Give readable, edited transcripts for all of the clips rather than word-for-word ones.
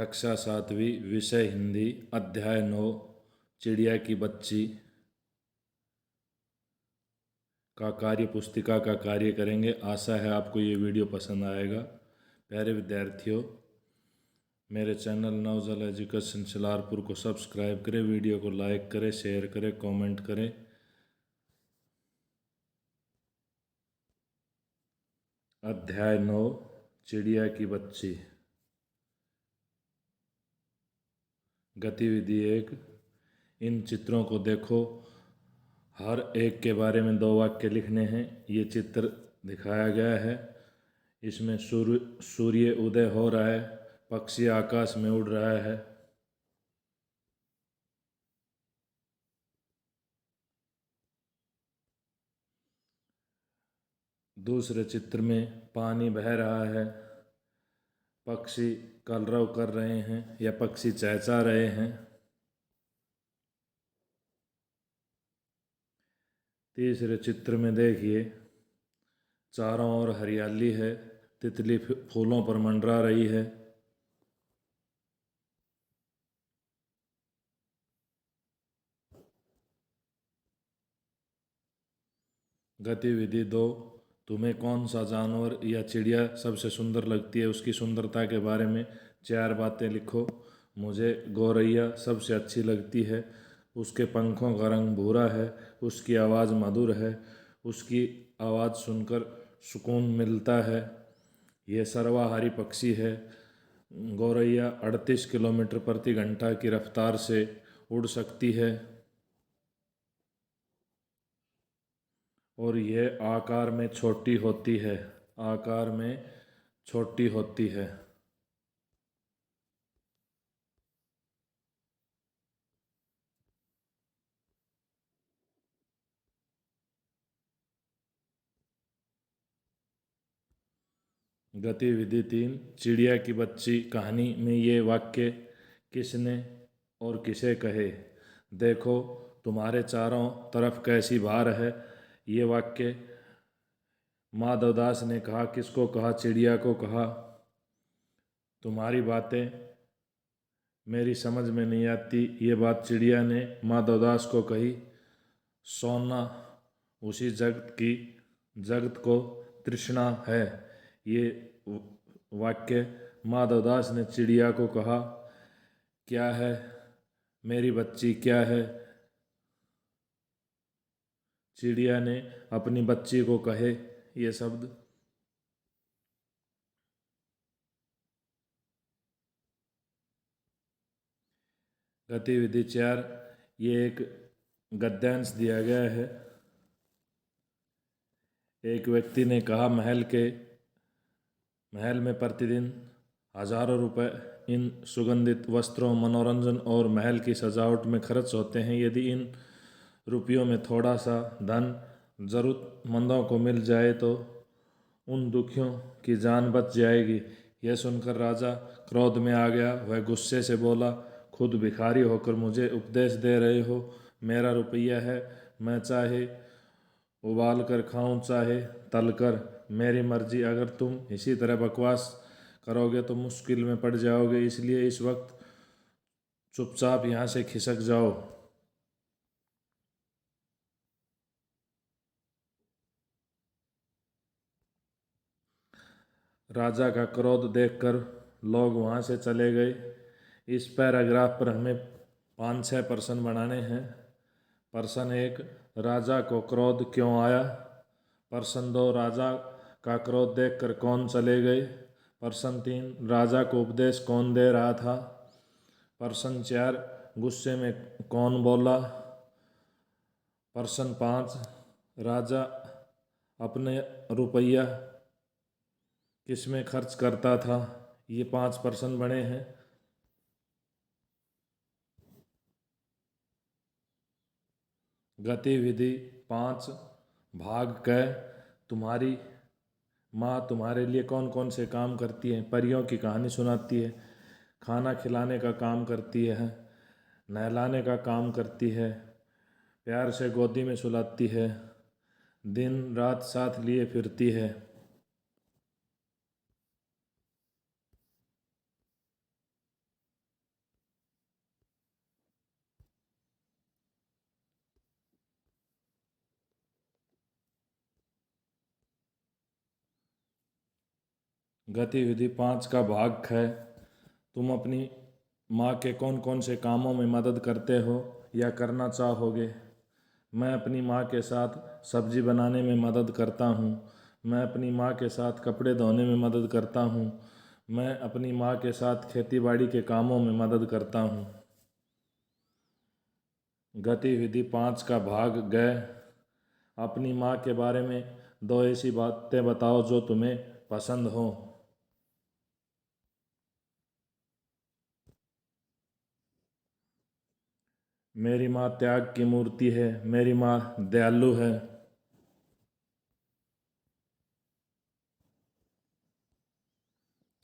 कक्षा 7वीं विषय हिंदी अध्याय 9 चिड़िया की बच्ची का कार्य पुस्तिका का कार्य करेंगे। आशा है आपको ये वीडियो पसंद आएगा। प्यारे विद्यार्थियों, मेरे चैनल नवजल एजुकेशन शिलारपुर को सब्सक्राइब करें, वीडियो को लाइक करें, शेयर करें, कमेंट करें। अध्याय 9 चिड़िया की बच्ची। गतिविधि 1। इन चित्रों को देखो। हर एक के बारे में 2 वाक्य लिखने हैं। ये चित्र दिखाया गया है। इसमें सूर्य उदय हो रहा है, पक्षी आकाश में उड़ रहा है। दूसरे चित्र में पानी बह रहा है, पक्षी कलरव कर रहे हैं या पक्षी चहचहा रहे हैं। तीसरे चित्र में देखिए, चारों ओर हरियाली है, तितली फूलों पर मंडरा रही है। गतिविधि 2। तुम्हें कौन सा जानवर या चिड़िया सबसे सुंदर लगती है, उसकी सुंदरता के बारे में 4 बातें लिखो। मुझे गौरैया सबसे अच्छी लगती है। उसके पंखों का रंग भूरा है, उसकी आवाज़ मधुर है, उसकी आवाज़ सुनकर सुकून मिलता है। यह सर्वाहारी पक्षी है। गौरैया 38 किलोमीटर प्रति घंटा की रफ्तार से उड़ सकती है और यह आकार में छोटी होती है। आकार में छोटी होती है। गतिविधि 3। चिड़िया की बच्ची कहानी में ये वाक्य किसने और किसे कहे। देखो, तुम्हारे चारों तरफ कैसी बहार है। ये वाक्य माधवदास ने कहा। किसको कहा? चिड़िया को कहा। तुम्हारी बातें मेरी समझ में नहीं आती, ये बात चिड़िया ने माधवदास को कही। सोना उसी जगत को तृष्णा है। ये वाक्य माधवदास ने चिड़िया को कहा। क्या है मेरी बच्ची, क्या है? चिड़िया ने अपनी बच्ची को कहे ये शब्द। गतिविधि 4। ये एक गद्यांश दिया गया है। एक व्यक्ति ने कहा, महल में प्रतिदिन हजारों रुपए इन सुगंधित वस्त्रों, मनोरंजन और महल की सजावट में खर्च होते हैं। यदि इन रुपयों में थोड़ा सा धन जरूरतमंदों को मिल जाए तो उन दुखियों की जान बच जाएगी। यह सुनकर राजा क्रोध में आ गया। वह गुस्से से बोला, खुद भिखारी होकर मुझे उपदेश दे रहे हो। मेरा रुपया है, मैं चाहे उबाल कर खाऊं, चाहे तल कर, मेरी मर्जी। अगर तुम इसी तरह बकवास करोगे तो मुश्किल में पड़ जाओगे। इसलिए इस वक्त चुपचाप यहाँ से खिसक जाओ। राजा का क्रोध देखकर लोग वहाँ से चले गए। इस पैराग्राफ पर हमें 5-6 प्रश्न बनाने हैं। प्रश्न 1, राजा को क्रोध क्यों आया? प्रश्न 2, राजा का क्रोध देखकर कौन चले गए? प्रश्न 3, राजा को उपदेश कौन दे रहा था? प्रश्न 4, गुस्से में कौन बोला? प्रश्न 5, राजा अपने रुपया किस में खर्च करता था? ये 5 प्रश्न बने हैं। गतिविधि 5, भाग क। तुम्हारी माँ तुम्हारे लिए कौन कौन से काम करती है? परियों की कहानी सुनाती है, खाना खिलाने का काम करती है, नहलाने का काम करती है, प्यार से गोदी में सुलाती है, दिन रात साथ लिए फिरती है। गतिविधि 5 का भाग है। तुम अपनी माँ के कौन कौन से कामों में मदद करते हो या करना चाहोगे? मैं अपनी माँ के साथ सब्जी बनाने में मदद करता हूँ। मैं अपनी माँ के साथ कपड़े धोने में मदद करता हूँ। मैं अपनी माँ के साथ खेती बाड़ी के कामों में मदद करता हूँ। गतिविधि 5 का भाग गए। अपनी माँ के बारे में 2 ऐसी बातें बताओ जो तुम्हें पसंद हो। मेरी माँ त्याग की मूर्ति है। मेरी माँ दयालु है।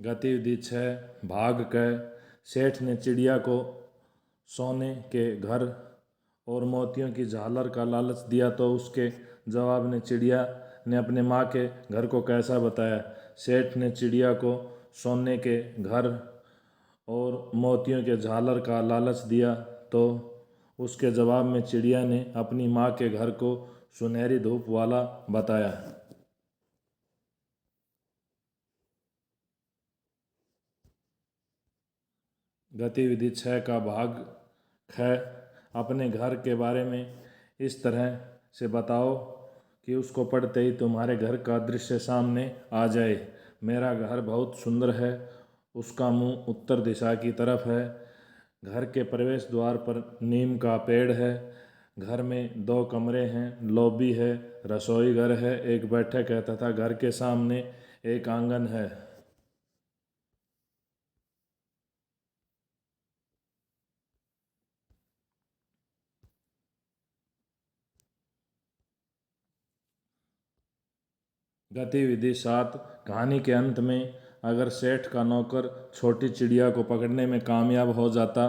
गतिविधि 6 भाग क। सेठ ने चिड़िया को सोने के घर और मोतियों की झालर का लालच दिया तो उसके जवाब में चिड़िया ने अपने माँ के घर को कैसा बताया? सेठ ने चिड़िया को सोने के घर और मोतियों के झालर का लालच दिया तो उसके जवाब में चिड़िया ने अपनी माँ के घर को सुनहरी धूप वाला बताया। गतिविधि 6 का भाग है। अपने घर के बारे में इस तरह से बताओ कि उसको पढ़ते ही तुम्हारे घर का दृश्य सामने आ जाए। मेरा घर बहुत सुंदर है। उसका मुंह उत्तर दिशा की तरफ है। घर के प्रवेश द्वार पर नीम का पेड़ है। घर में 2 कमरे हैं, लॉबी है, रसोई घर है, एक बैठक है तथा घर के सामने एक आंगन है। गतिविधि 7 कहानी के अंत में अगर सेठ का नौकर छोटी चिड़िया को पकड़ने में कामयाब हो जाता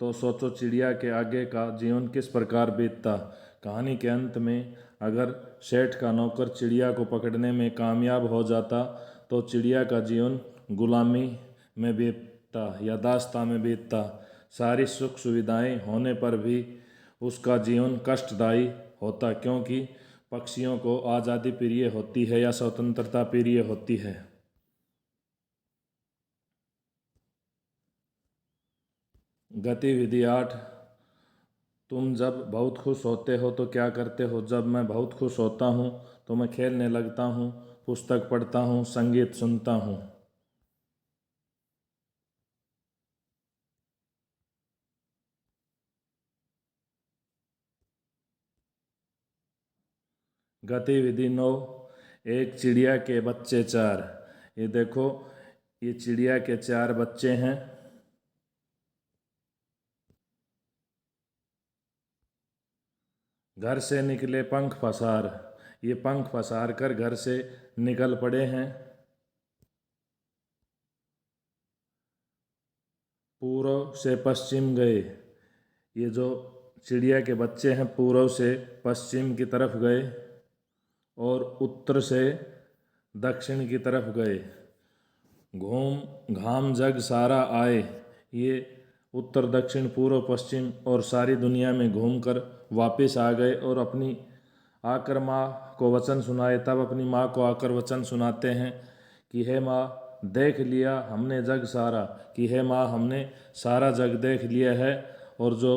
तो सोचो चिड़िया के आगे का जीवन किस प्रकार बीतता। कहानी के अंत में अगर सेठ का नौकर चिड़िया को पकड़ने में कामयाब हो जाता तो चिड़िया का जीवन गुलामी में बीतता या दास्ता में बीतता। सारी सुख सुविधाएं होने पर भी उसका जीवन कष्टदायी होता क्योंकि पक्षियों को आज़ादी प्रिय होती है या स्वतंत्रता प्रिय होती है। गतिविधि 8 तुम जब बहुत खुश होते हो तो क्या करते हो? जब मैं बहुत खुश होता हूँ तो मैं खेलने लगता हूँ, पुस्तक पढ़ता हूँ, संगीत सुनता हूँ। गतिविधि 9 एक चिड़िया के बच्चे 4। ये देखो, ये चिड़िया के 4 बच्चे हैं। घर से निकले पंख पसार। ये पंख पसार कर घर से निकल पड़े हैं। पूर्व से पश्चिम गए। ये जो चिड़िया के बच्चे हैं पूर्व से पश्चिम की तरफ गए और उत्तर से दक्षिण की तरफ गए। घूम घाम जग सारा आए। ये उत्तर दक्षिण पूर्व पश्चिम और सारी दुनिया में घूमकर वापस आ गए और अपनी आकर माँ को वचन सुनाए। तब अपनी माँ को आकर वचन सुनाते हैं कि हे माँ, देख लिया हमने जग सारा, कि हे माँ हमने सारा जग देख लिया है और जो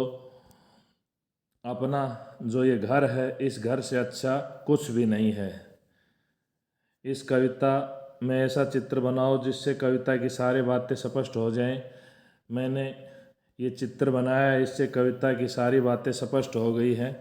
अपना जो ये घर है इस घर से अच्छा कुछ भी नहीं है। इस कविता में ऐसा चित्र बनाओ जिससे कविता की सारी बातें स्पष्ट हो जाएं। मैंने ये चित्र बनाया है, इससे कविता की सारी बातें स्पष्ट हो गई हैं।